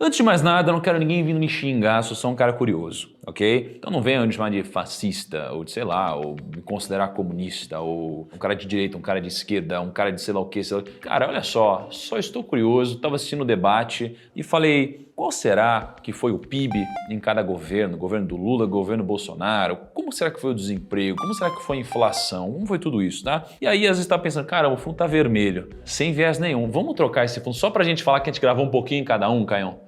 Antes de mais nada, eu não quero ninguém vindo me xingar, sou só um cara curioso, ok? Então não venham me chamar de fascista, ou de sei lá, ou me considerar comunista, ou um cara de direita, um cara de esquerda, um cara de sei lá o que, sei lá. Cara, olha só estou curioso, estava assistindo o debate e falei, qual será que foi o PIB em cada governo? Governo do Lula, governo Bolsonaro? Como será que foi o desemprego? Como será que foi a inflação? Como foi tudo isso, tá? E aí às vezes tá pensando, cara, o fundo tá vermelho, sem viés nenhum. Vamos trocar esse fundo só pra gente falar que a gente gravou um pouquinho em cada um, Caião?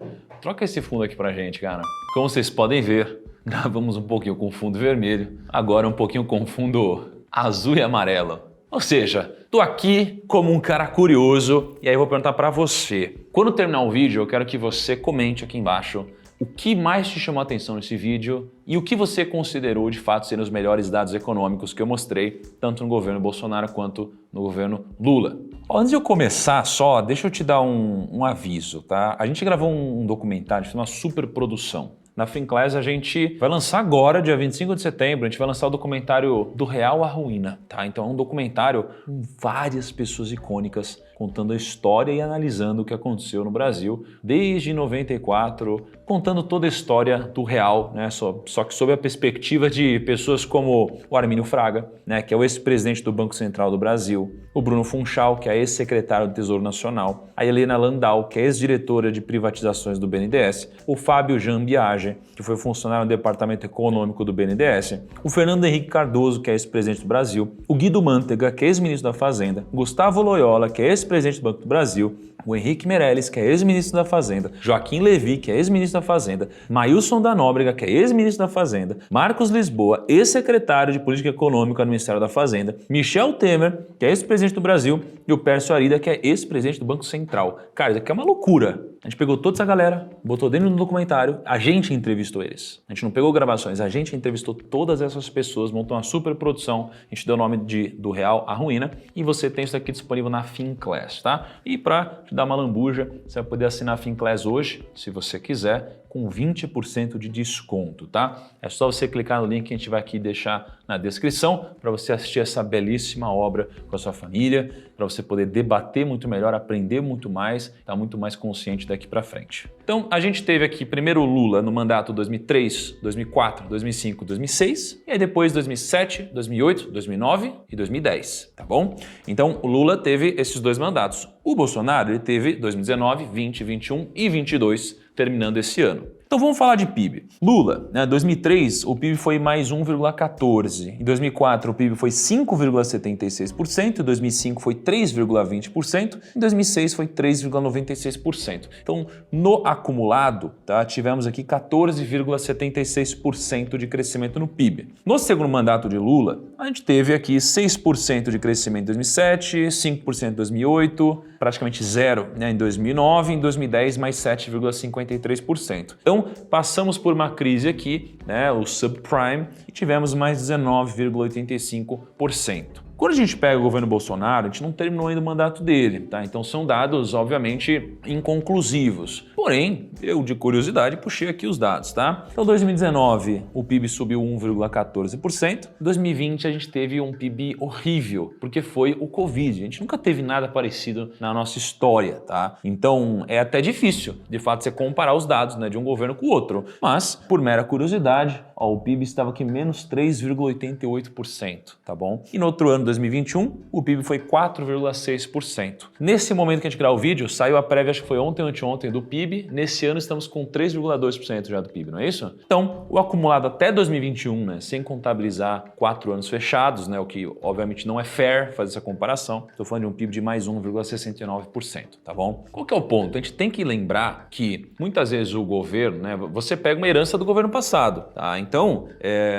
Troca esse fundo aqui pra gente, cara. Como vocês podem ver, gravamos um pouquinho com fundo vermelho, agora um pouquinho com fundo azul e amarelo. Ou seja, tô aqui como um cara curioso e aí eu vou perguntar pra você. Quando terminar o vídeo, eu quero que você comente aqui embaixo o que mais te chamou a atenção nesse vídeo e o que você considerou de fato serem os melhores dados econômicos que eu mostrei, tanto no governo Bolsonaro quanto no governo Lula. Antes de eu começar só, deixa eu te dar um aviso, tá? A gente gravou um documentário, foi uma super produção. Na Finclass a gente vai lançar agora, dia 25 de setembro, a gente vai lançar o documentário Do Real à Ruína, tá? Então é um documentário com várias pessoas icônicas contando a história e analisando o que aconteceu no Brasil desde 94, contando toda a história do real, né? Só que sob a perspectiva de pessoas como o Armínio Fraga, né? Que é o ex-presidente do Banco Central do Brasil, o Bruno Funchal, que é ex-secretário do Tesouro Nacional, a Helena Landau, que é ex-diretora de privatizações do BNDES, o Fábio Jean Biagi, que foi funcionário do Departamento Econômico do BNDES, o Fernando Henrique Cardoso, que é ex-presidente do Brasil, o Guido Mantega, que é ex-ministro da Fazenda, Gustavo Loyola, que é ex-presidente do Banco do Brasil, o Henrique Meirelles, que é ex-ministro da Fazenda, Joaquim Levy, que é ex-ministro da Fazenda, Maílson da Nóbrega, que é ex-ministro da Fazenda, Marcos Lisboa, ex-secretário de Política Econômica no Ministério da Fazenda, Michel Temer, que é ex-presidente do Brasil, e o Pércio Arida, que é ex-presidente do Banco Central. Cara, isso aqui é uma loucura. A gente pegou toda essa galera, botou dentro do documentário, a gente entrevistou eles. A gente não pegou gravações, a gente entrevistou todas essas pessoas, montou uma super produção, a gente deu o nome Do Real à Ruína, e você tem isso aqui disponível na Finclass, tá? E para te dar uma lambuja, você vai poder assinar a Finclass hoje, se você quiser, com 20% de desconto, tá? É só você clicar no link que a gente vai aqui deixar na descrição para você assistir essa belíssima obra com a sua família, para você poder debater muito melhor, aprender muito mais, estar muito mais consciente daqui para frente. Então, a gente teve aqui primeiro o Lula no mandato 2003, 2004, 2005, 2006, e aí depois 2007, 2008, 2009 e 2010, tá bom? Então, o Lula teve esses dois mandatos. O Bolsonaro, ele teve 2019, 20, 21 e 22, terminando esse ano. Então vamos falar de PIB. Lula, né, 2003 o PIB foi mais 1,14%, em 2004 o PIB foi 5,76%, em 2005 foi 3,20%, em 2006 foi 3,96%. Então no acumulado, tá, tivemos aqui 14,76% de crescimento no PIB. No segundo mandato de Lula, a gente teve aqui 6% de crescimento em 2007, 5% em 2008, praticamente zero, né, em 2009, em 2010 mais 7,53%. Então, passamos por uma crise aqui, né, o subprime, e tivemos mais 19,85%. Quando a gente pega o governo Bolsonaro, a gente não terminou ainda o mandato dele, tá? Então são dados, obviamente, inconclusivos. Porém, eu de curiosidade puxei aqui os dados, tá? Então 2019 o PIB subiu 1,14%, 2020 a gente teve um PIB horrível, porque foi o Covid. A gente nunca teve nada parecido na nossa história, tá? Então é até difícil, de fato, você comparar os dados, né, de um governo com o outro. Mas, por mera curiosidade, ó, o PIB estava aqui menos 3,88%, tá bom? E no outro ano, 2021, o PIB foi 4,6%. Nesse momento que a gente grava o vídeo, saiu a prévia, acho que foi ontem ou anteontem, do PIB. Nesse ano estamos com 3,2% já do PIB, não é isso? Então, o acumulado até 2021, né, sem contabilizar 4 anos fechados, né, o que obviamente não é fair fazer essa comparação, estou falando de um PIB de mais 1,69%, tá bom? Qual que é o ponto? A gente tem que lembrar que muitas vezes o governo, né, você pega uma herança do governo passado, tá? Então,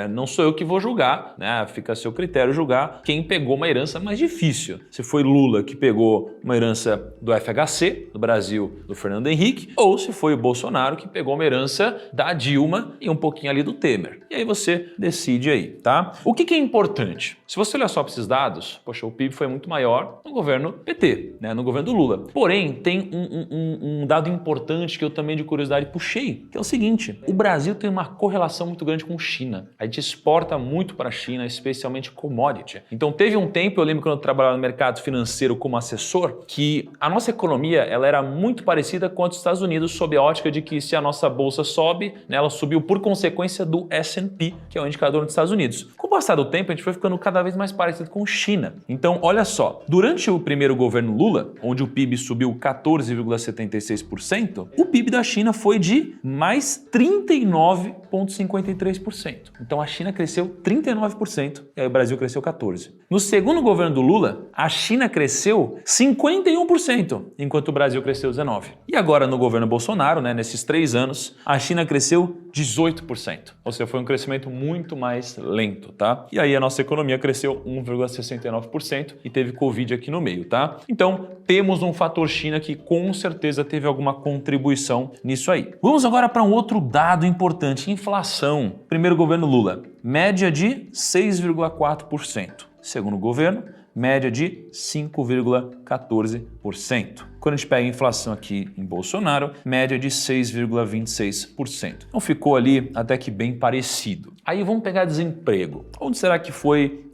não sou eu que vou julgar, né, fica a seu critério julgar quem pegou uma herança mais difícil. Se foi Lula que pegou uma herança do FHC, do Brasil, do Fernando Henrique, ou se foi o Bolsonaro que pegou uma herança da Dilma e um pouquinho ali do Temer. E aí você decide aí, tá? O que é importante? Se você olhar só para esses dados, poxa, o PIB foi muito maior no governo PT, né, no governo do Lula. Porém, tem um dado importante que eu também de curiosidade puxei, que é o seguinte: o Brasil tem uma correlação muito grande grande com China. A gente exporta muito para a China, especialmente commodity. Então teve um tempo, eu lembro quando eu trabalhava no mercado financeiro como assessor, que a nossa economia ela era muito parecida com a dos Estados Unidos, sob a ótica de que se a nossa bolsa sobe, né, ela subiu por consequência do S&P, que é o indicador dos Estados Unidos. Com o passar do tempo, a gente foi ficando cada vez mais parecido com China. Então, olha só, durante o primeiro governo Lula, onde o PIB subiu 14,76%, o PIB da China foi de mais 39,53%. Então, a China cresceu 39% e aí o Brasil cresceu 14%. No segundo governo do Lula, a China cresceu 51%, enquanto o Brasil cresceu 19%. E agora no governo Bolsonaro, né, nesses 3 anos, a China cresceu 18%. Ou seja, foi um crescimento muito mais lento, tá? E aí a nossa economia cresceu 1,69% e teve Covid aqui no meio, tá? Então, temos um fator China que com certeza teve alguma contribuição nisso aí. Vamos agora para um outro dado importante, inflação. Primeiro governo Lula, média de 6,4%. Segundo governo, média de 5,14%. Quando a gente pega a inflação aqui em Bolsonaro, média de 6,26%. Então ficou ali até que bem parecido. Aí vamos pegar desemprego. Onde será que foi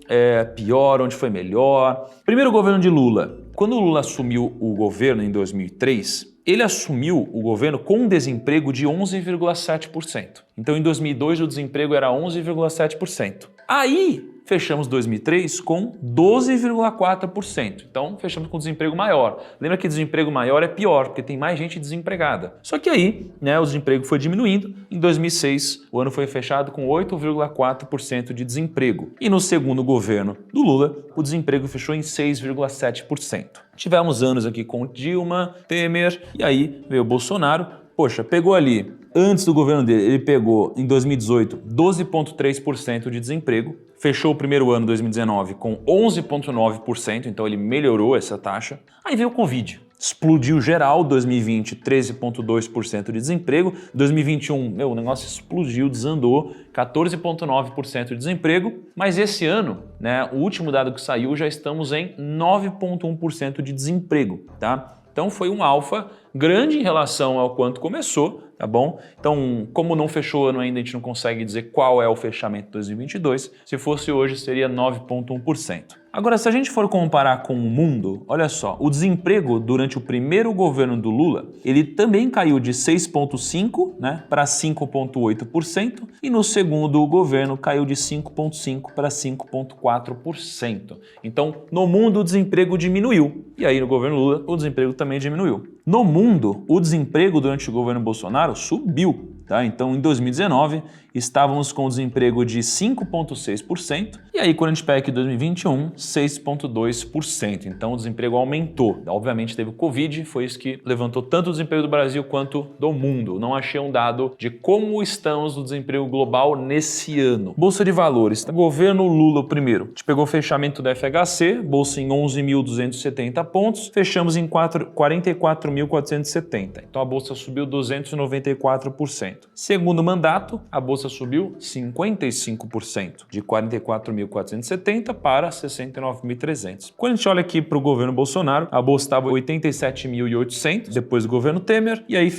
pior, onde foi melhor? Primeiro governo de Lula. Quando o Lula assumiu o governo em 2003, ele assumiu o governo com um desemprego de 11,7%. Então em 2002 o desemprego era 11,7%. Aí fechamos 2003 com 12,4%. Então, fechamos com desemprego maior. Lembra que desemprego maior é pior, porque tem mais gente desempregada. Só que aí, né, o desemprego foi diminuindo. Em 2006, o ano foi fechado com 8,4% de desemprego. E no segundo governo do Lula, o desemprego fechou em 6,7%. Tivemos anos aqui com Dilma, Temer, e aí veio o Bolsonaro. Poxa, pegou ali, antes do governo dele, ele pegou em 2018 12,3% de desemprego, fechou o primeiro ano, 2019, com 11,9%, então ele melhorou essa taxa. Aí veio o Covid. Explodiu geral, 2020, 13,2% de desemprego. 2021, o negócio explodiu, desandou, 14,9% de desemprego. Mas esse ano, né, o último dado que saiu, já estamos em 9,1% de desemprego, tá? Então foi um alfa grande em relação ao quanto começou, tá bom? Então, como não fechou o ano ainda, a gente não consegue dizer qual é o fechamento de 2022. Se fosse hoje, seria 9,1%. Agora, se a gente for comparar com o mundo, olha só, o desemprego durante o primeiro governo do Lula, ele também caiu de 6,5%, né, para 5,8%, e no segundo governo caiu de 5,5% para 5,4%. Então, no mundo, o desemprego diminuiu. E aí, no governo Lula, o desemprego também diminuiu. No mundo, o desemprego durante o governo Bolsonaro subiu, tá? Então, em 2019, estávamos com desemprego de 5,6%, e aí quando a gente pega aqui 2021, 6,2%. Então o desemprego aumentou. Obviamente teve o Covid, foi isso que levantou tanto o desemprego do Brasil quanto do mundo. Não achei um dado de como estamos no desemprego global nesse ano. Bolsa de Valores, governo Lula primeiro. A gente pegou o fechamento da FHC, bolsa em 11.270 pontos, fechamos em 44.470. Então a bolsa subiu 294%. Segundo mandato, a bolsa subiu 55%, de 44.470 para 69.300. Quando a gente olha aqui para o governo Bolsonaro, a bolsa estava 87.800, depois do governo Temer, e aí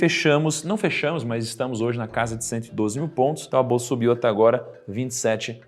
não fechamos, mas estamos hoje na casa de 112 mil pontos, então a bolsa subiu até agora 27%.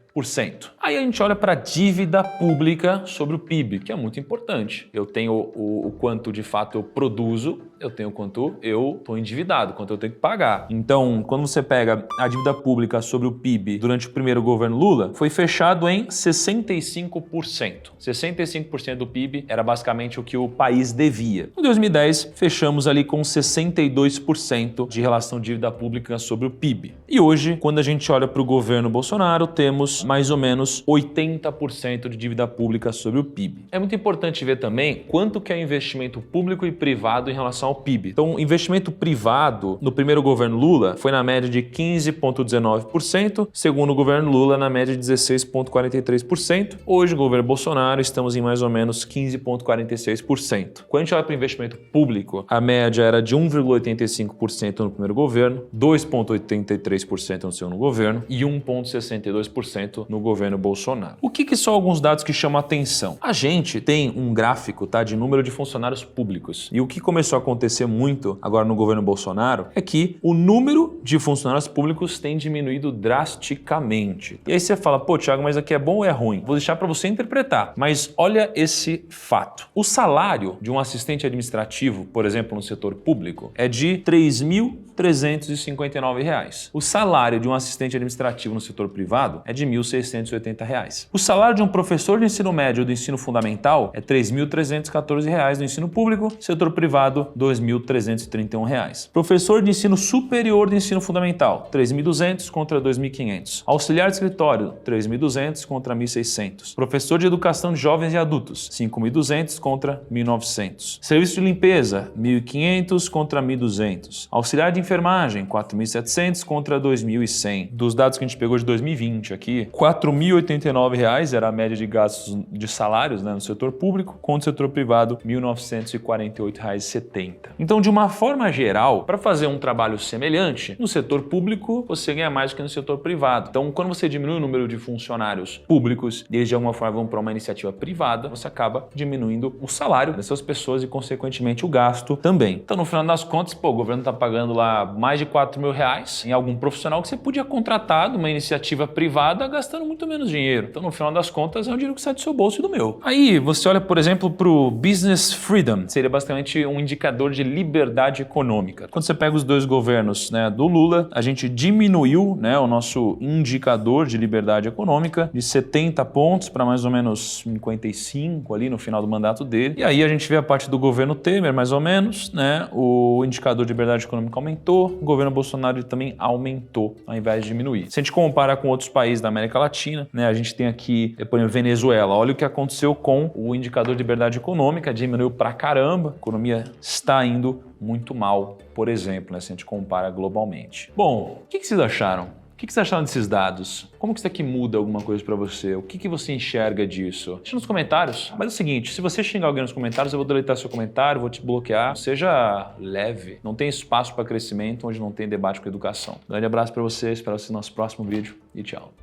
Aí a gente olha para a dívida pública sobre o PIB, que é muito importante. Eu tenho o quanto de fato eu produzo, eu tenho o quanto eu estou endividado, quanto eu tenho que pagar. Então, quando você pega a dívida pública sobre o PIB durante o primeiro governo Lula, foi fechado em 65%. 65% do PIB era basicamente o que o país devia. Em 2010, fechamos ali com 62% de relação dívida pública sobre o PIB. E hoje, quando a gente olha para o governo Bolsonaro, temos mais ou menos 80% de dívida pública sobre o PIB. É muito importante ver também quanto que é investimento público e privado em relação ao PIB. Então, investimento privado no primeiro governo Lula foi na média de 15,19%, segundo o governo Lula na média de 16,43%. Hoje, no governo Bolsonaro, estamos em mais ou menos 15,46%. Quando a gente olha para o investimento público, a média era de 1,85% no primeiro governo, 2,83% no segundo governo e 1,62% no governo Bolsonaro. O que são alguns dados que chamam a atenção? A gente tem um gráfico, tá, de número de funcionários públicos. E o que começou a acontecer acontecer muito agora no governo Bolsonaro é que o número de funcionários públicos tem diminuído drasticamente. E aí você fala, pô, Thiago, mas aqui é bom ou é ruim? Vou deixar para você interpretar. Mas olha esse fato. O salário de um assistente administrativo, por exemplo, no setor público, é de R$ 3.359. O salário de um assistente administrativo no setor privado é de R$ 1.680. O salário de um professor de ensino médio ou do ensino fundamental é R$ 3.314 no ensino público, setor privado R$ 2.331. Professor de ensino superior de ensino fundamental, R$ 3.200 contra R$ 2.500. Auxiliar de escritório, R$ 3.200 contra R$ 1.600. Professor de educação de jovens e adultos, R$ 5.200 contra R$ 1.900. Serviço de limpeza, R$ 1.500 contra R$ 1.200. Auxiliar de enfermagem, R$ 4.700 contra R$ 2.100. Dos dados que a gente pegou de 2020 aqui, R$ 4.089 era a média de gastos de salários, né, no setor público, contra o setor privado, R$ 1.948,70. Então, de uma forma geral, para fazer um trabalho semelhante, no setor público você ganha mais do que no setor privado. Então, quando você diminui o número de funcionários públicos e eles de alguma forma vão para uma iniciativa privada, você acaba diminuindo o salário dessas pessoas e, consequentemente, o gasto também. Então, no final das contas, pô, o governo está pagando lá mais de R$ 4.000 em algum profissional que você podia contratar de uma iniciativa privada gastando muito menos dinheiro. Então, no final das contas, é um dinheiro que sai do seu bolso e do meu. Aí, você olha, por exemplo, para o Business Freedom, seria basicamente um indicador de liberdade econômica. Quando você pega os dois governos, né, do Lula, a gente diminuiu, né, o nosso indicador de liberdade econômica de 70 pontos para mais ou menos 55 ali no final do mandato dele. E aí a gente vê a parte do governo Temer, mais ou menos, né, o indicador de liberdade econômica aumentou, o governo Bolsonaro também aumentou, ao invés de diminuir. Se a gente compara com outros países da América Latina, né, a gente tem aqui, por exemplo, Venezuela. Olha o que aconteceu com o indicador de liberdade econômica, diminuiu pra caramba, a economia está indo muito mal, por exemplo, né, se a gente compara globalmente. Bom, o que vocês acharam? O que vocês acharam desses dados? Como que isso aqui muda alguma coisa para você? O que você enxerga disso? Deixa nos comentários. Mas é o seguinte, se você xingar alguém nos comentários, eu vou deletar seu comentário, vou te bloquear. Seja leve. Não tem espaço para crescimento onde não tem debate com educação. Grande abraço para você, espero você no nosso próximo vídeo e tchau.